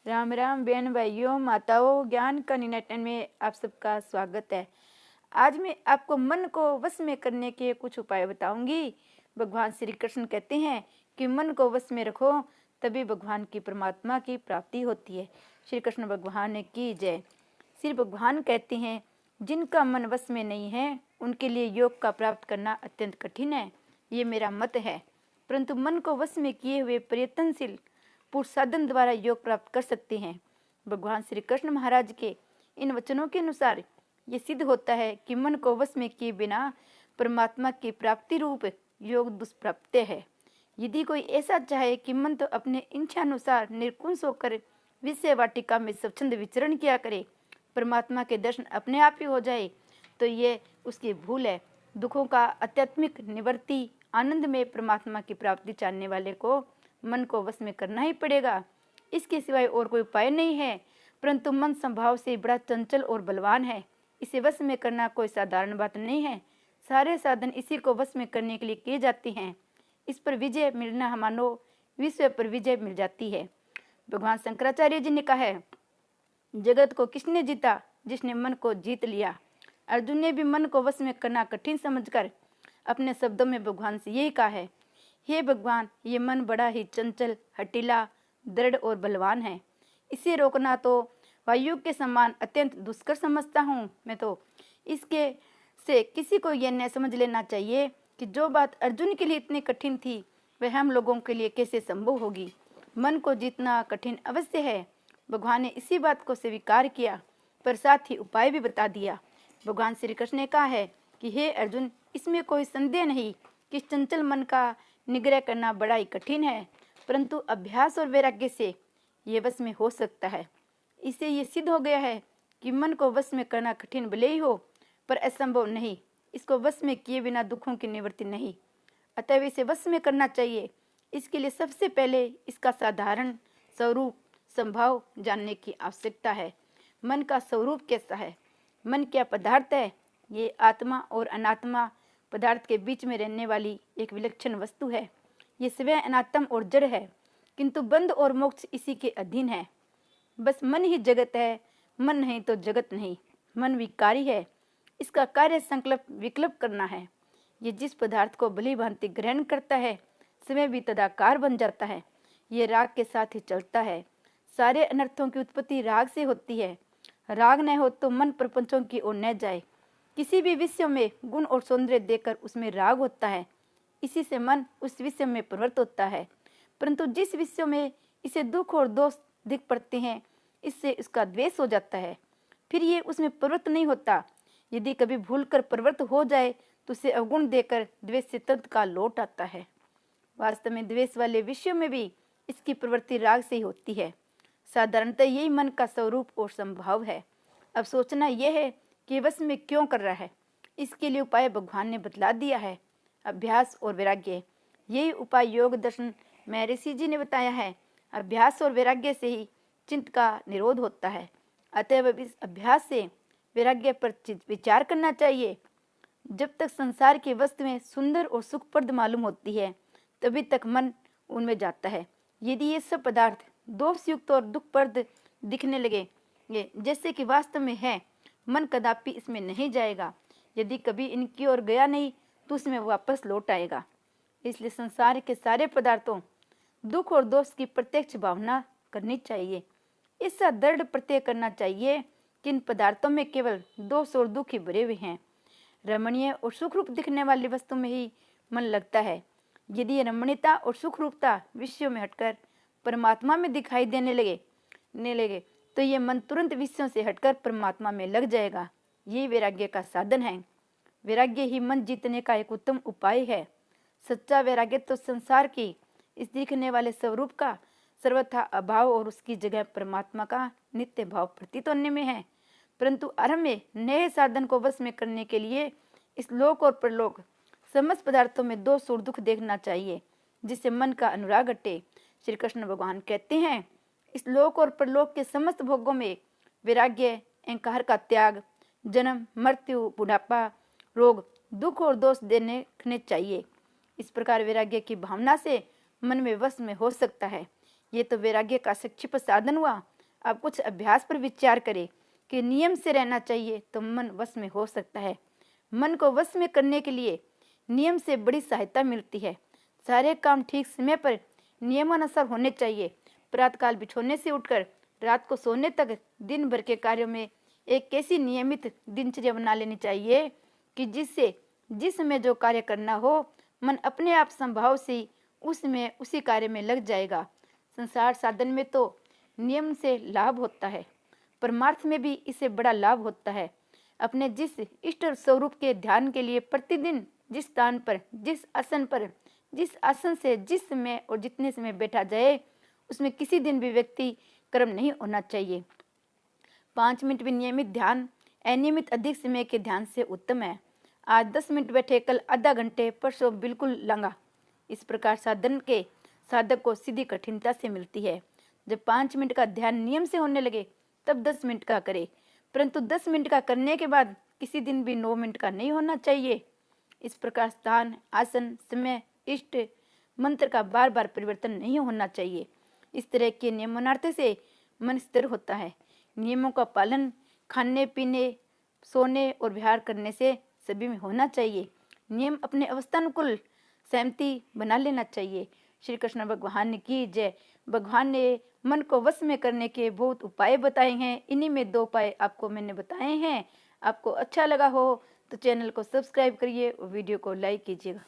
राम राम बहन भाइयों माताओं, ज्ञान का निनाटन में आप सबका स्वागत है। आज मैं आपको मन को वश में करने के कुछ उपाय बताऊंगी। भगवान श्री कृष्ण कहते हैं कि मन को वश में रखो, तभी भगवान की परमात्मा की प्राप्ति होती है। श्री कृष्ण भगवान की जय। श्री भगवान कहते हैं, जिनका मन वश में नहीं है उनके लिए योग का प्राप्त करना अत्यंत कठिन है। ये मेरा मत है, परंतु मन को वश में किए हुए प्रयत्नशील पुरुष साधन द्वारा योग प्राप्त कर सकते हैं। भगवान श्री कृष्ण महाराज के इन वचनों के अनुसार ये सिद्ध होता है कि मन को वश में किए बिना परमात्मा की प्राप्ति रूप योग दुष्प्राप्य है। यदि कोई ऐसा चाहे कि मन तो अपने इच्छानुसार निर्कुंश होकर विषय वाटिका में स्वच्छंद विचरण किया करे, परमात्मा के दर्शन अपने आप ही हो जाए, तो ये उसकी भूल है। दुखों का आध्यात्मिक निवृत्ति, आनंद में परमात्मा की प्राप्ति चाहने वाले को मन को वश में करना ही पड़ेगा। इसके सिवाय और कोई उपाय नहीं है। परंतु मन स्वभाव से बड़ा चंचल और बलवान है। इसे वश में करना कोई साधारण बात नहीं है। सारे साधन इसी को वश में करने के लिए किए जाते हैं। इस पर विजय मिलना मानो विश्व पर विजय मिल जाती है। भगवान शंकराचार्य जी ने कहा है, जगत को किसने जीता? जिसने मन को जीत लिया। अर्जुन ने भी मन को वश में करना कठिन समझकर अपने शब्दों में भगवान से यही कहा है, हे भगवान, ये मन बड़ा ही चंचल, हटीला, दृढ़ और बलवान है। इसे रोकना तो वायु के समान अत्यंत दुष्कर समझता हूँ मैं। तो इसके से किसी को यह न समझ लेना चाहिए कि जो बात अर्जुन के लिए इतनी कठिन थी वह हम लोगों के लिए कैसे संभव होगी। मन को जीतना कठिन अवश्य है। भगवान ने इसी बात को स्वीकार किया, पर साथ ही उपाय भी बता दिया। भगवान श्री कृष्ण ने कहा है कि हे अर्जुन, इसमें कोई संदेह नहीं कि चंचल मन का निग्रह करना बड़ा ही कठिन है, परंतु अभ्यास और वैराग्य से ये वश में हो सकता है। इससे ये सिद्ध हो गया है कि मन को वश में करना कठिन भले ही हो, पर असंभव नहीं। इसको वश में किए बिना दुखों की निवृत्ति नहीं। अतः इसे वश में करना चाहिए। इसके लिए सबसे पहले इसका साधारण स्वरूप संभाव जानने की आवश्यकता है। मन का स्वरूप कैसा है? मन क्या पदार्थ है? ये आत्मा और अनात्मा पदार्थ के बीच में रहने वाली एक विलक्षण वस्तु है। ये स्वयं अनात्म और जड़ है, किंतु बंध और मोक्ष इसी के अधीन है। बस मन ही जगत है, मन नहीं तो जगत नहीं। मन विकारी है, इसका कार्य संकल्प विकल्प करना है। ये जिस पदार्थ को भली भांति ग्रहण करता है, समय भी तदाकार बन जाता है। ये राग के साथ ही चलता है। सारे अनर्थों की उत्पत्ति राग से होती है। राग न हो तो मन प्रपंचों की ओर न जाए। किसी भी विषय में गुण और सौंदर्य देकर उसमें राग होता है, इसी से मन उस विषय में प्रवृत्त होता है। परंतु जिस विषय में इसे दुख और दोष दिख पड़ते हैं, इससे उसका द्वेष हो जाता है। फिर ये उसमें प्रवृत्त नहीं होता। यदि कभी भूलकर प्रवृत्त हो जाए तो उसे अवगुण देकर द्वेष से तत्काल लौट आता है। वास्तव में द्वेष वाले विषयों में भी इसकी प्रवृत्ति राग से ही होती है। साधारणतः यही मन का स्वरूप और संभाव है। अब सोचना यह है कि वश में क्यों कर रहा है। इसके लिए उपाय भगवान ने बतला दिया है, अभ्यास और वैराग्य। यही उपाय योग दर्शन में ऋषि जी ने बताया है। अभ्यास और वैराग्य से ही चित्त का निरोध होता है। अतएव इस अभ्यास से वैराग्य पर विचार करना चाहिए। जब तक संसार की वस्तुएं सुंदर और सुखप्रद मालूम होती है, तभी तक मन उनमें जाता है। यदि ये सब पदार्थ दोषयुक्त और दुखप्रद दिखने लगे जैसे कि वास्तव में है, मन कदापि इसमें नहीं जाएगा। यदि कभी इनकी ओर गया नहीं तो उसमें वापस लौट आएगा। इसलिए संसार के सारे पदार्थों दुख और दोष की प्रत्यक्ष भावना करनी चाहिए। इसका दृढ़ प्रत्यय करना चाहिए कि इन पदार्थों में केवल दोष और दुख ही भरे हुए हैं। रमणीय और सुखरूप दिखने वाली वस्तु में ही मन लगता है। यदि रमणीयता और सुखरूपता विषयों में हटकर परमात्मा में दिखाई देने लगे तो ये मन तुरंत विषयों से हटकर परमात्मा में लग जाएगा। ये वैराग्य का साधन है। वैराग्य ही मन जीतने का एक उत्तम उपाय है। सच्चा वैराग्य तो संसार की इस दिखने वाले स्वरूप का सर्वथा अभाव और उसकी जगह परमात्मा का नित्य भाव प्रतीत होने में है। परंतु आरंभ में नए साधन को वश में करने के लिए इस लोक और परलोक समस्त पदार्थों में दोष और दुख देखना चाहिए, जिससे मन का अनुराग हटे। श्री कृष्ण भगवान कहते हैं, इस लोक और परलोक के समस्त भोगों में वैराग्य, अहंकार का त्याग, जन्म मृत्यु, बुढ़ापा, रोग, दुख और दोष देखने चाहिए। इस प्रकार वैराग्य की भावना से मन में वश में हो सकता है। ये तो वैराग्य का संक्षिप्त साधन हुआ। आप कुछ अभ्यास पर विचार करें कि नियम से रहना चाहिए तो मन वश में हो सकता है। मन को वश में करने के लिए नियम से बड़ी सहायता मिलती है। सारे काम ठीक समय पर नियमानुसार होने चाहिए। प्रातःकाल बिछोने से उठकर रात को सोने तक दिन भर के कार्यों में एक ऐसी नियमित दिनचर्या बना लेनी चाहिए कि जिससे जिस समय जो कार्य करना हो मन अपने आप संभाव से उसमें उसी कार्य में लग जाएगा। संसार साधन में तो नियम से लाभ होता है, परमार्थ में भी इससे बड़ा लाभ होता है। अपने जिस इष्ट स्वरूप के ध्यान के लिए प्रतिदिन जिस स्थान पर, जिस आसन से जिस समय और जितने समय बैठा जाए, उसमें किसी दिन भी व्यक्ति कर्म नहीं होना चाहिए। 5 मिनट भी नियमित ध्यान अनियमित अधिक समय के ध्यान से उत्तम है। आज 10 मिनट बैठे, कल आधा घंटे, परसों बिल्कुल लंगा। इस प्रकार साधन के साधक को सीधी कठिनता से मिलती है। जब 5 मिनट का ध्यान नियम से होने लगे तब 10 मिनट का करे, परंतु 10 मिनट का करने के बाद किसी दिन भी 9 मिनट का नहीं होना चाहिए। इस प्रकार स्थान, आसन, समय, इष्ट मंत्र का बार बार परिवर्तन नहीं होना चाहिए। इस तरह के नियमनार्थ से मन स्थिर होता है। नियमों का पालन खाने पीने, सोने और विहार करने से सभी में होना चाहिए। नियम अपने अवस्थानुकूल सहमति बना लेना चाहिए। श्री कृष्ण भगवान की जय। भगवान ने मन को वश में करने के बहुत उपाय बताए हैं। इन्हीं में 2 उपाय आपको मैंने बताए हैं। आपको अच्छा लगा हो तो चैनल को सब्सक्राइब करिए और वीडियो को लाइक कीजिएगा।